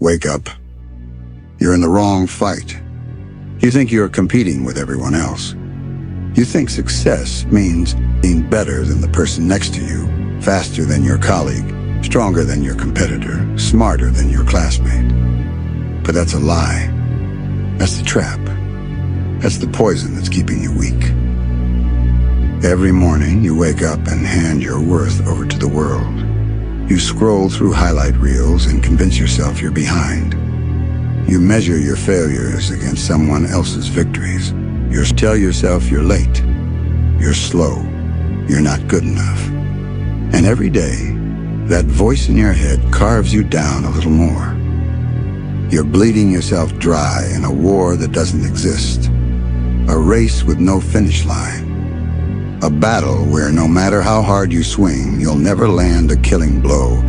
Wake up. You're in the wrong fight. You think you're competing with everyone else. You think success means being better than the person next to you, faster than your colleague, stronger than your competitor, smarter than your classmate. But that's a lie. That's the trap. That's the poison that's keeping you weak. Every morning you wake up and hand your worth over to the world. You scroll through highlight reels and convince yourself you're behind. You measure your failures against someone else's victories. You tell yourself you're late, you're slow, you're not good enough. And every day, that voice in your head carves you down a little more. You're bleeding yourself dry in a war that doesn't exist. A race with no finish line. A battle where no matter how hard you swing, you'll never land a killing blow,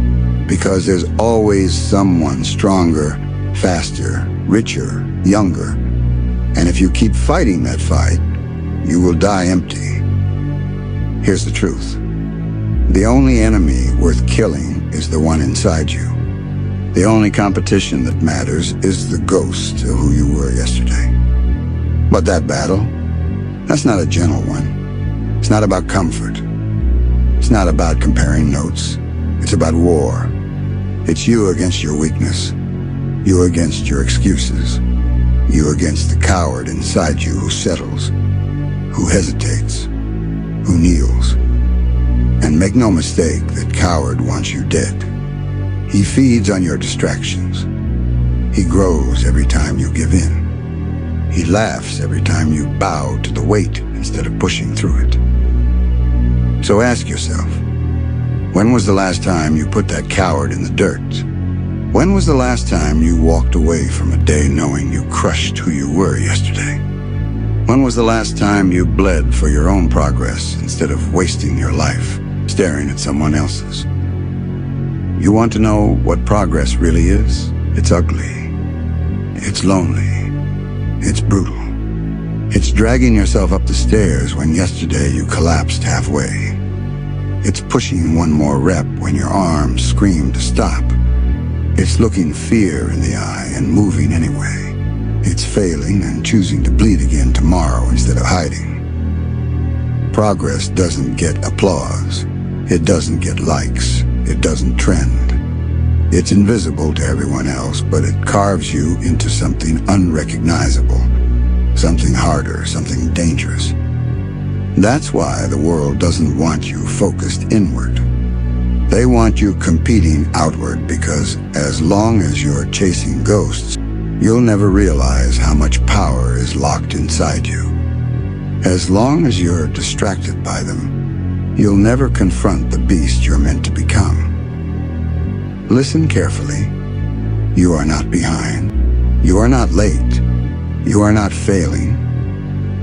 because there's always someone stronger, faster, richer, younger. And if you keep fighting that fight, you will die empty. Here's the truth. The only enemy worth killing is the one inside you. The only competition that matters is the ghost of who you were yesterday. But that battle, that's not a gentle one. It's not about comfort. It's not about comparing notes. It's about war. It's you against your weakness. You against your excuses. You against the coward inside you who settles, who hesitates, who kneels. And make no mistake, that coward wants you dead. He feeds on your distractions. He grows every time you give in. He laughs every time you bow to the weight instead of pushing through it. So ask yourself, when was the last time you put that coward in the dirt? When was the last time you walked away from a day knowing you crushed who you were yesterday? When was the last time you bled for your own progress instead of wasting your life staring at someone else's? You want to know what progress really is? It's ugly. It's lonely. It's brutal. It's dragging yourself up the stairs when yesterday you collapsed halfway. It's pushing one more rep when your arms scream to stop. It's looking fear in the eye and moving anyway. It's failing and choosing to bleed again tomorrow instead of hiding. Progress doesn't get applause. It doesn't get likes. It doesn't trend. It's invisible to everyone else, but it carves you into something unrecognizable. Something harder, something dangerous. That's why the world doesn't want you focused inward. They want you competing outward, because as long as you're chasing ghosts, you'll never realize how much power is locked inside you. As long as you're distracted by them, you'll never confront the beast you're meant to become. Listen carefully. You are not behind. You are not late. You are not failing.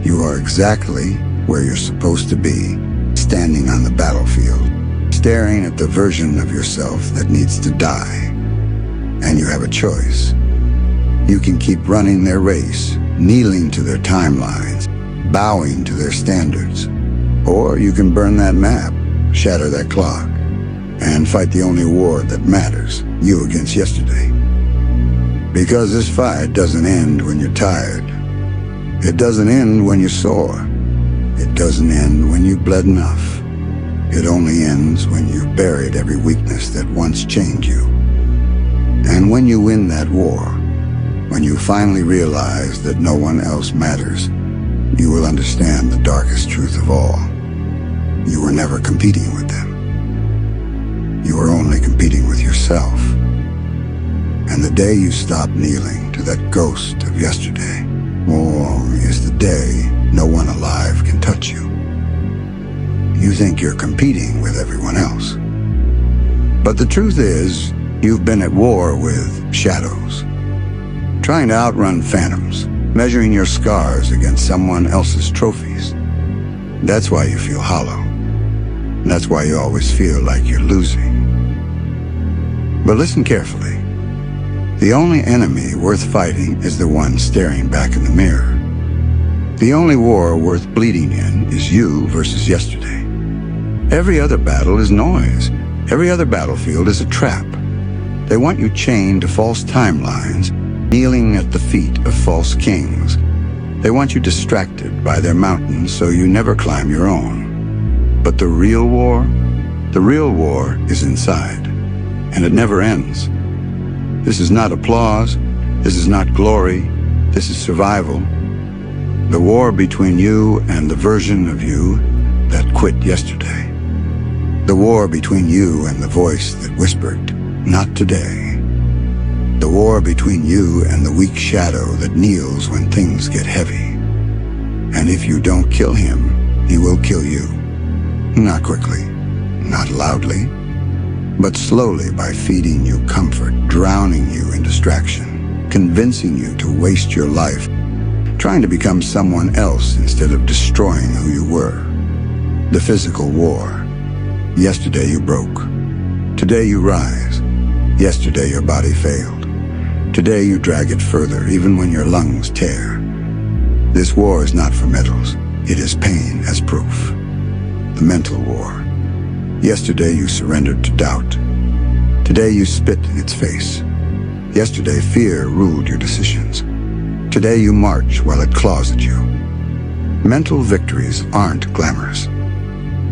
You are exactly where you're supposed to be, standing on the battlefield, staring at the version of yourself that needs to die. And you have a choice. You can keep running their race, kneeling to their timelines, bowing to their standards. Or you can burn that map, shatter that clock, and fight the only war that matters, you against yesterday. Because this fight doesn't end when you're tired. It doesn't end when you're sore. It doesn't end when you bled enough. It only ends when you've buried every weakness that once chained you. And when you win that war, when you finally realize that no one else matters, you will understand the darkest truth of all. You were never competing with them. You were only competing with yourself. And the day you stop kneeling to that ghost of yesterday, is the day no one alive can touch you. You think you're competing with everyone else. But the truth is, you've been at war with shadows, trying to outrun phantoms, measuring your scars against someone else's trophies. That's why you feel hollow. That's why you always feel like you're losing. But listen carefully. The only enemy worth fighting is the one staring back in the mirror. The only war worth bleeding in is you versus yesterday. Every other battle is noise. Every other battlefield is a trap. They want you chained to false timelines, kneeling at the feet of false kings. They want you distracted by their mountains so you never climb your own. But the real war is inside, and it never ends. This is not applause, this is not glory, this is survival. The war between you and the version of you that quit yesterday. The war between you and the voice that whispered, "Not today." The war between you and the weak shadow that kneels when things get heavy. And if you don't kill him, he will kill you. Not quickly, not loudly, but slowly by feeding you comfort, drowning you in distraction, convincing you to waste your life, trying to become someone else instead of destroying who you were. The physical war. Yesterday you broke. Today you rise. Yesterday your body failed. Today you drag it further, even when your lungs tear. This war is not for medals. It is pain as proof. The mental war. Yesterday you surrendered to doubt. Today you spit in its face. Yesterday fear ruled your decisions. Today you march while it claws at you. Mental victories aren't glamorous.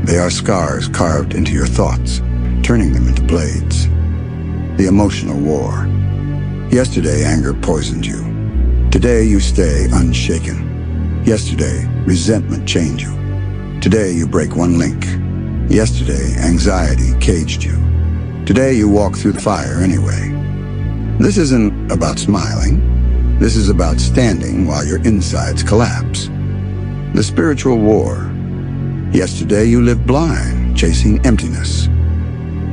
They are scars carved into your thoughts, turning them into blades. The emotional war. Yesterday anger poisoned you. Today you stay unshaken. Yesterday resentment chained you. Today you break one link. Yesterday anxiety caged you. Today you walk through the fire anyway. This isn't about smiling. This is about standing while your insides collapse. The spiritual war. Yesterday you lived blind, chasing emptiness.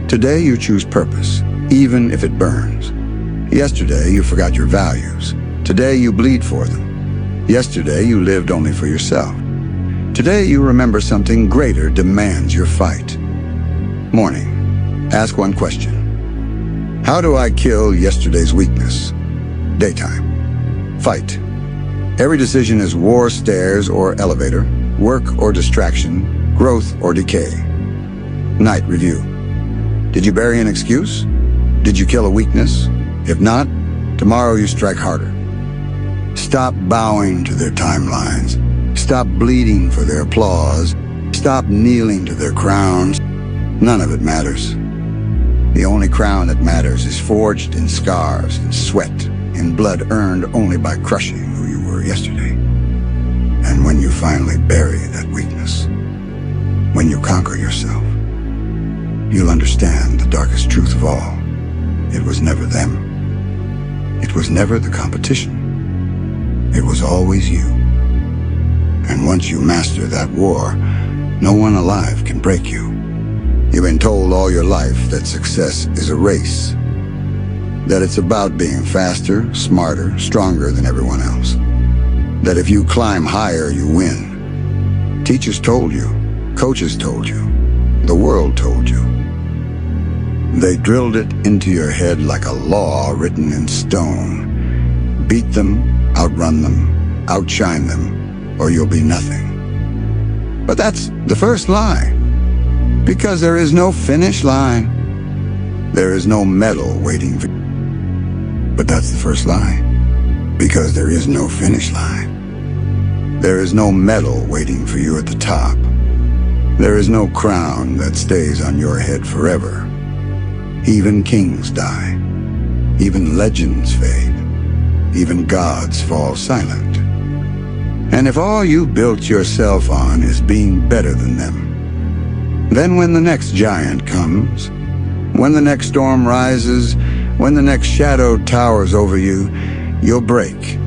Today you choose purpose, even if it burns. Yesterday you forgot your values. Today you bleed for them. Yesterday you lived only for yourself. Today you remember something greater demands your fight. Morning. Ask one question. How do I kill yesterday's weakness? Daytime. Fight. Every decision is war, stairs, or elevator, work or distraction, growth or decay. Night review. Did you bury an excuse? Did you kill a weakness? If not, tomorrow you strike harder. Stop bowing to their timelines. Stop bleeding for their applause. Stop kneeling to their crowns. None of it matters. The only crown that matters is forged in scars, in sweat, in blood earned only by crushing who you were yesterday. And when you finally bury that weakness, when you conquer yourself, you'll understand the darkest truth of all. It was never them. It was never the competition. It was always you. And once you master that war, no one alive can break you. You've been told all your life that success is a race, that it's about being faster, smarter, stronger than everyone else, that if you climb higher, you win. Teachers told you, coaches told you, the world told you. They drilled it into your head like a law written in stone. Beat them, outrun them, outshine them, or you'll be nothing. But that's the first lie, because there is no finish line. There is no medal waiting for you. But that's the first lie, because there is no finish line. There is no medal waiting for you at the top. There is no crown that stays on your head forever. Even kings die. Even legends fade. Even gods fall silent. And if all you built yourself on is being better than them, then when the next giant comes, when the next storm rises, when the next shadow towers over you, you'll break.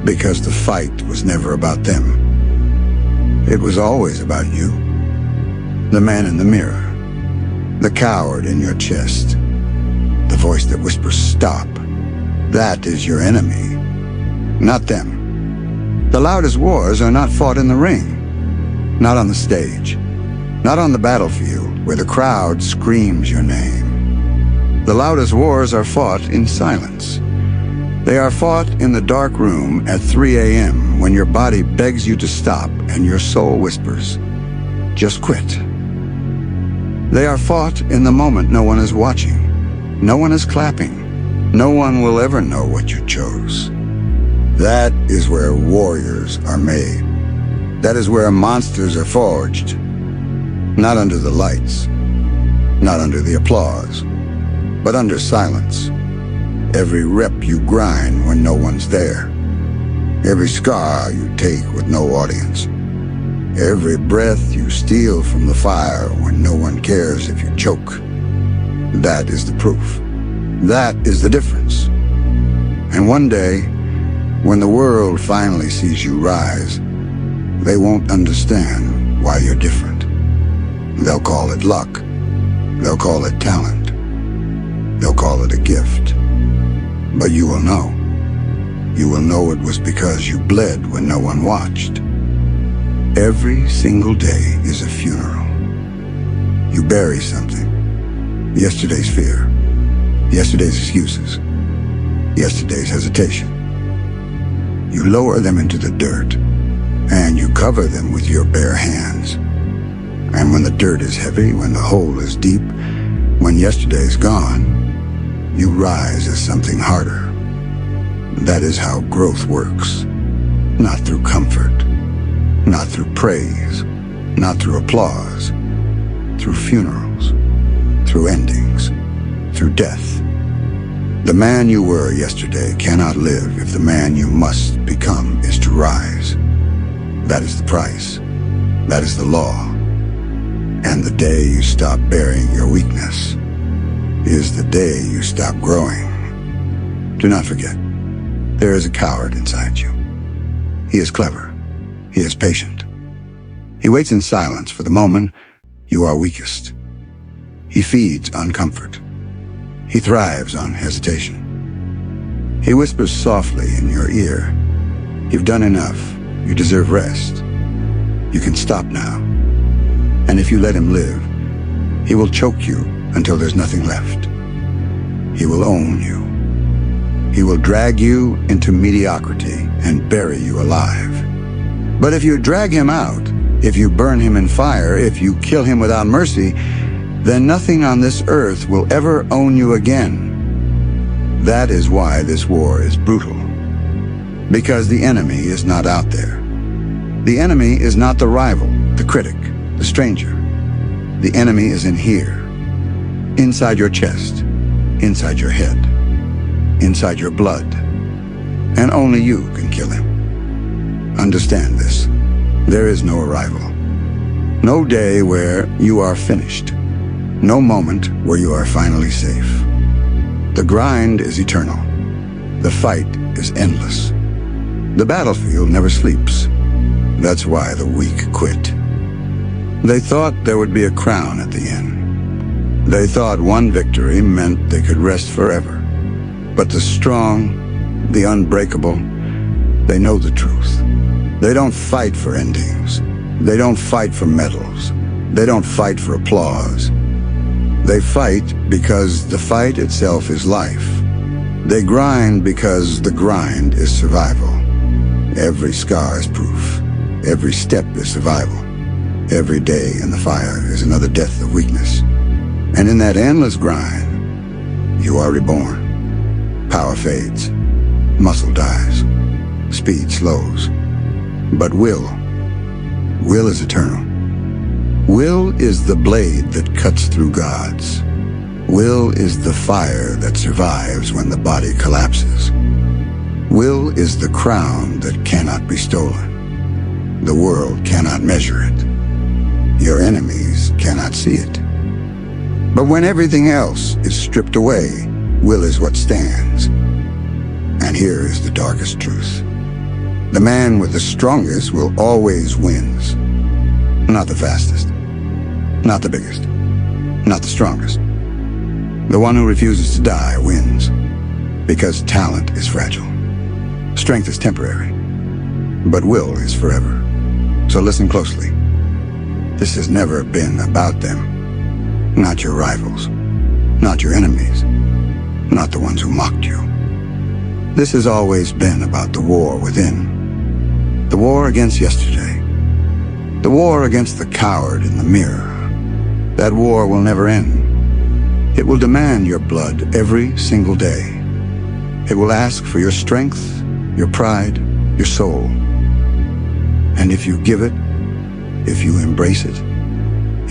Because the fight was never about them. It was always about you. The man in the mirror. The coward in your chest. The voice that whispers, "Stop." That is your enemy, not them. The loudest wars are not fought in the ring, not on the stage, not on the battlefield where the crowd screams your name. The loudest wars are fought in silence. They are fought in the dark room at 3 a.m. when your body begs you to stop and your soul whispers, "Just quit." They are fought in the moment no one is watching, No one is clapping. No one will ever know what you chose. That is where warriors are made. That is where monsters are forged. Not under the lights, not under the applause, but under silence. Every rep you grind when no one's there. Every scar you take with no audience. Every breath you steal from the fire when no one cares if you choke. That is the proof. That is the difference. And one day, when the world finally sees you rise, they won't understand why you're different. They'll call it luck. They'll call it talent. They'll call it a gift. But you will know. You will know it was because you bled when no one watched. Every single day is a funeral. You bury something. Yesterday's fear. Yesterday's excuses. Yesterday's hesitation. You lower them into the dirt, and you cover them with your bare hands. And when the dirt is heavy, when the hole is deep, when yesterday's gone, you rise as something harder. That is how growth works. Not through comfort, not through praise, not through applause, through funerals, through endings, through death. The man you were yesterday cannot live if the man you must become is to rise. That is the price. That is the law. And the day you stop burying your weakness is the day you stop growing. Do not forget, there is a coward inside you. He is clever. He is patient. He waits in silence for the moment you are weakest. He feeds on comfort. He thrives on hesitation. He whispers softly in your ear, "You've done enough. You deserve rest. You can stop now." And if you let him live, he will choke you until there's nothing left. He will own you. He will drag you into mediocrity and bury you alive. But if you drag him out, if you burn him in fire, if you kill him without mercy, then nothing on this earth will ever own you again. That is why this war is brutal. Because the enemy is not out there. The enemy is not the rival, the critic, the stranger. The enemy is in here, inside your chest, inside your head, inside your blood, and only you can kill him. Understand this. There is no arrival. No day where you are finished. No moment where you are finally safe. The grind is eternal. The fight is endless. The battlefield never sleeps. That's why the weak quit. They thought there would be a crown at the end. They thought one victory meant they could rest forever. But the strong, the unbreakable, they know the truth. They don't fight for endings. They don't fight for medals. They don't fight for applause. They fight because the fight itself is life. They grind because the grind is survival. Every scar is proof. Every step is survival. Every day in the fire is another death of weakness. And in that endless grind, you are reborn. Power fades. Muscle dies. Speed slows. But will is eternal. Will is the blade that cuts through gods. Will is the fire that survives when the body collapses. Will is the crown that cannot be stolen. The world cannot measure it. Your enemies cannot see it. But when everything else is stripped away, will is what stands. And here is the darkest truth. The man with the strongest will always wins. Not the fastest. Not the biggest. Not the strongest. The one who refuses to die wins. Because talent is fragile. Strength is temporary. But will is forever. So listen closely. This has never been about them. Not your rivals. Not your enemies. Not the ones who mocked you. This has always been about the war within. The war against yesterday. The war against the coward in the mirror. That war will never end. It will demand your blood every single day. It will ask for your strength, your pride, your soul. And if you give it, if you embrace it,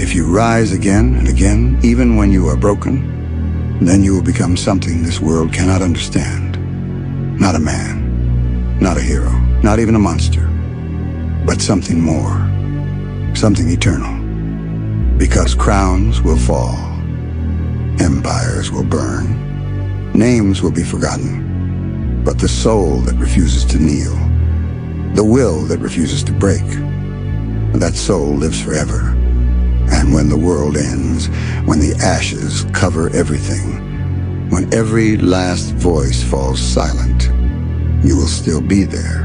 if you rise again and again, even when you are broken, then you will become something this world cannot understand. Not a man, not a hero, not even a monster, but something more, something eternal. Because crowns will fall, empires will burn, names will be forgotten, but the soul that refuses to kneel, the will that refuses to break, that soul lives forever. And when the world ends, when the ashes cover everything, when every last voice falls silent, you will still be there.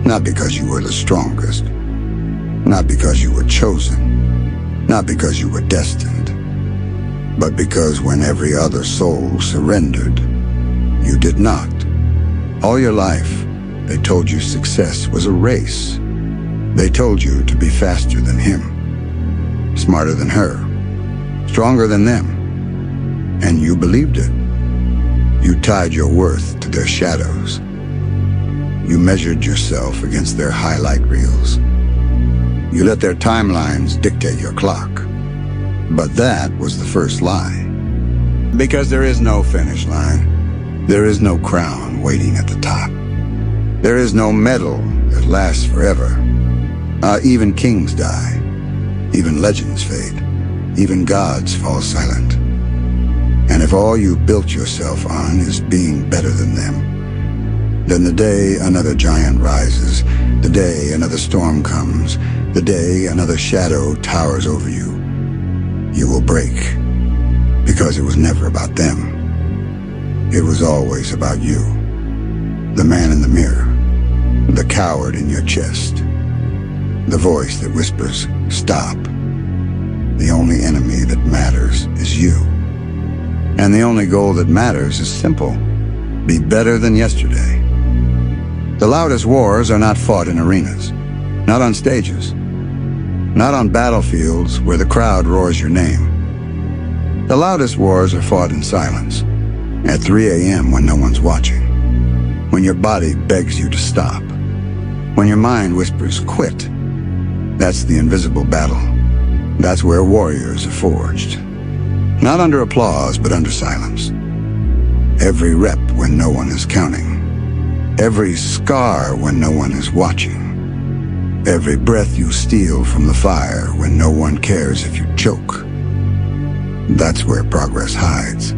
Not because you were the strongest, not because you were chosen, not because you were destined, but because when every other soul surrendered, you did not. All your life, they told you success was a race. They told you to be faster than him, smarter than her, stronger than them. And you believed it. You tied your worth to their shadows. You measured yourself against their highlight reels. You let their timelines dictate your clock. But that was the first lie. Because there is no finish line. There is no crown waiting at the top. There is no medal that lasts forever. Even kings die. Even legends fade. Even gods fall silent. And if all you built yourself on is being better than them, then the day another giant rises, the day another storm comes, the day another shadow towers over you, you will break. Because it was never about them. It was always about you. The man in the mirror. The coward in your chest. The voice that whispers, "Stop." The only enemy that matters is you. And the only goal that matters is simple. Be better than yesterday. The loudest wars are not fought in arenas, not on stages, not on battlefields where the crowd roars your name. The loudest wars are fought in silence, at 3 a.m. when no one's watching, when your body begs you to stop, when your mind whispers, "Quit." That's the invisible battle. That's where warriors are forged. Not under applause, but under silence. Every rep when no one is counting. Every scar when no one is watching. Every breath you steal from the fire when no one cares if you choke. That's where progress hides.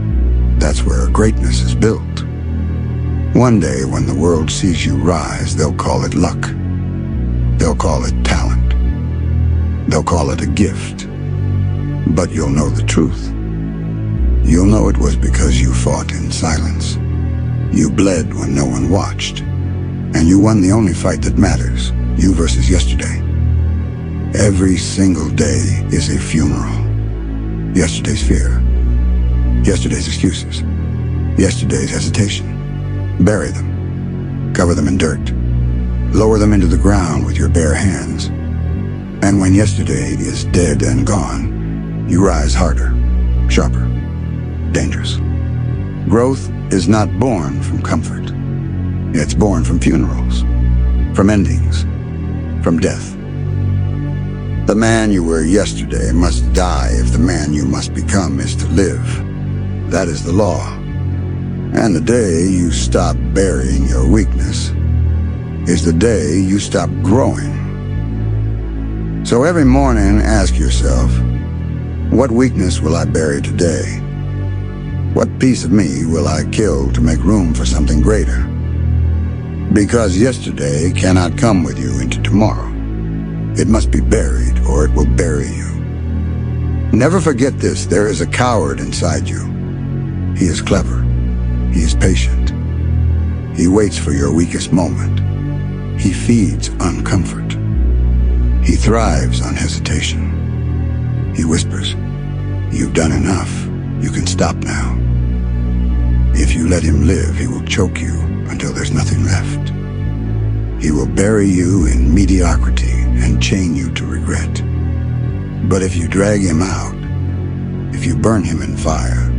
That's where greatness is built. One day when the world sees you rise, they'll call it luck. They'll call it talent. They'll call it a gift. But you'll know the truth. You'll know it was because you fought in silence. You bled when no one watched. And you won the only fight that matters, you versus yesterday. Every single day is a funeral. Yesterday's fear. Yesterday's excuses. Yesterday's hesitation. Bury them. Cover them in dirt. Lower them into the ground with your bare hands. And when yesterday is dead and gone, you rise harder, sharper, dangerous. Growth is not born from comfort. It's born from funerals, from endings, from death. The man you were yesterday must die if the man you must become is to live. That is the law. And the day you stop burying your weakness is the day you stop growing. So every morning, ask yourself, what weakness will I bury today? What piece of me will I kill to make room for something greater? Because yesterday cannot come with you into tomorrow. It must be buried or it will bury you. Never forget this, there is a coward inside you. He is clever. He is patient. He waits for your weakest moment. He feeds on comfort. He thrives on hesitation. He whispers, "You've done enough. You can stop now." If you let him live, he will choke you until there's nothing left. He will bury you in mediocrity and chain you to regret. But if you drag him out, if you burn him in fire,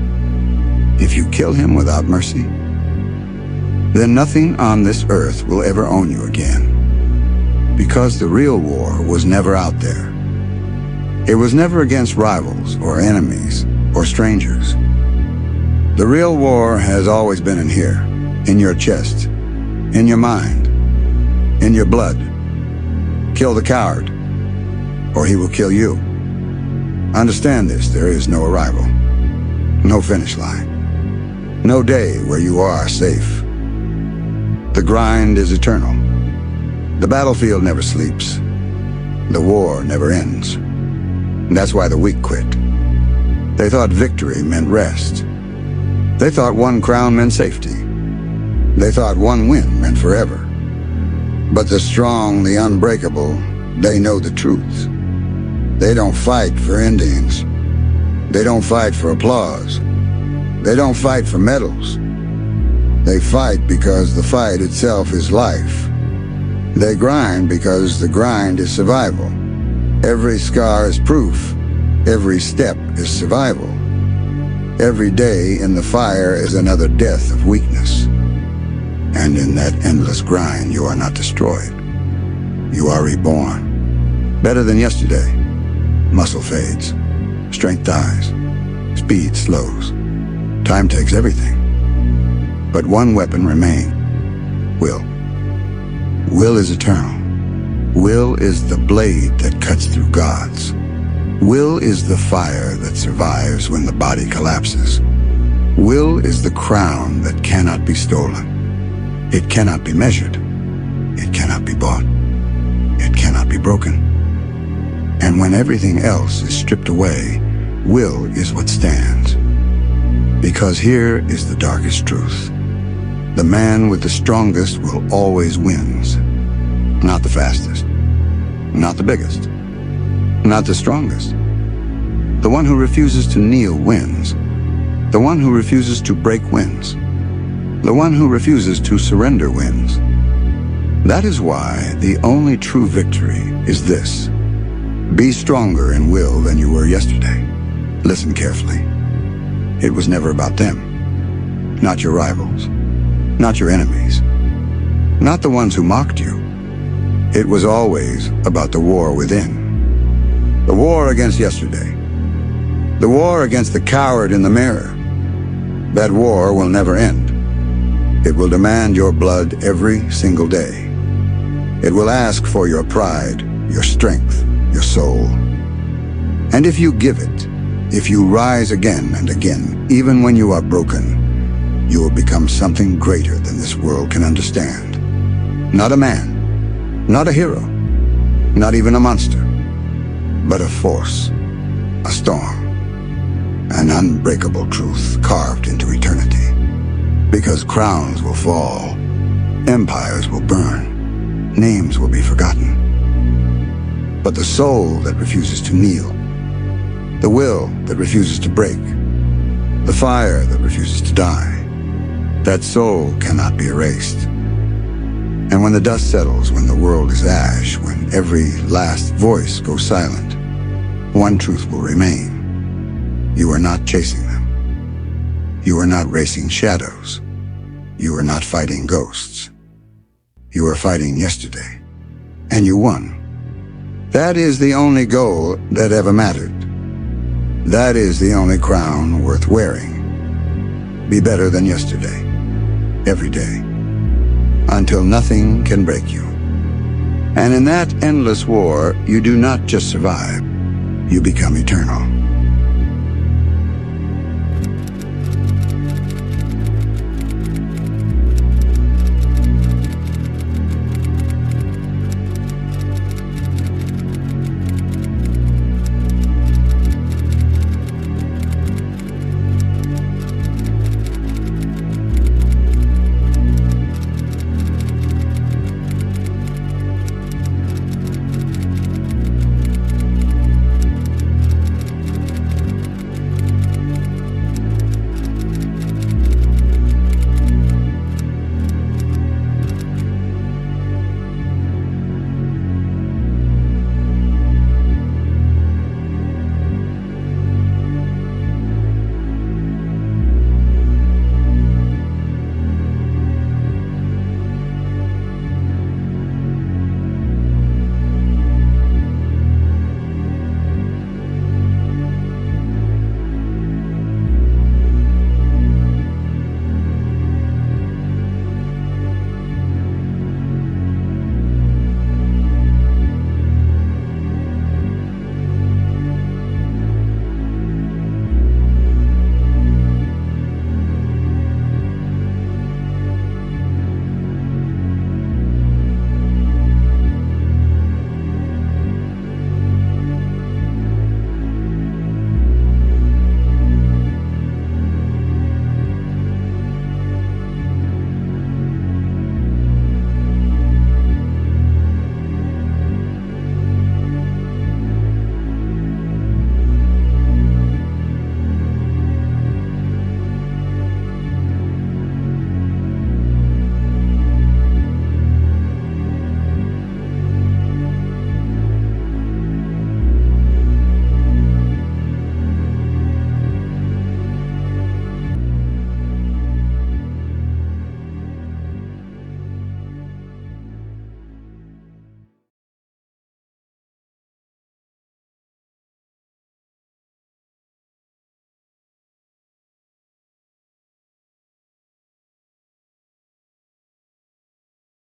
if you kill him without mercy, then nothing on this earth will ever own you again. Because the real war was never out there. It was never against rivals or enemies or strangers. The real war has always been in here, in your chest, in your mind, in your blood. Kill the coward, or he will kill you. Understand this, there is no arrival, no finish line, no day where you are safe. The grind is eternal. The battlefield never sleeps. The war never ends. And that's why the weak quit. They thought victory meant rest. They thought one crown meant safety. They thought one win meant forever. But the strong, the unbreakable, they know the truth. They don't fight for endings. They don't fight for applause. They don't fight for medals. They fight because the fight itself is life. They grind because the grind is survival. Every scar is proof. Every step is survival. Every day in the fire is another death of weakness. And in that endless grind, you are not destroyed. You are reborn. Better than yesterday. Muscle fades. Strength dies. Speed slows. Time takes everything. But one weapon remains. Will. Will is eternal. Will is the blade that cuts through gods. Will is the fire that survives when the body collapses. Will is the crown that cannot be stolen. It cannot be measured. It cannot be bought. It cannot be broken. And when everything else is stripped away, will is what stands. Because here is the darkest truth. The man with the strongest will always wins. Not the fastest. Not the biggest. Not the strongest. The one who refuses to kneel wins. The one who refuses to break wins. The one who refuses to surrender wins. That is why the only true victory is this. Be stronger in will than you were yesterday. Listen carefully. It was never about them. Not your rivals. Not your enemies. Not the ones who mocked you. It was always about the war within. The war against yesterday. The war against the coward in the mirror. That war will never end. It will demand your blood every single day. It will ask for your pride, your strength, your soul. And if you give it, if you rise again and again, even when you are broken, you will become something greater than this world can understand. Not a man, not a hero, not even a monster, but a force, a storm, an unbreakable truth carved into eternity. Because crowns will fall, empires will burn, names will be forgotten. But the soul that refuses to kneel, the will that refuses to break, the fire that refuses to die, that soul cannot be erased. And when the dust settles, when the world is ash, when every last voice goes silent, one truth will remain. You are not chasing them. You are not racing shadows. You are not fighting ghosts. You are fighting yesterday. And you won. That is the only goal that ever mattered. That is the only crown worth wearing. Be better than yesterday. Every day. Until nothing can break you. And in that endless war, you do not just survive. You become eternal.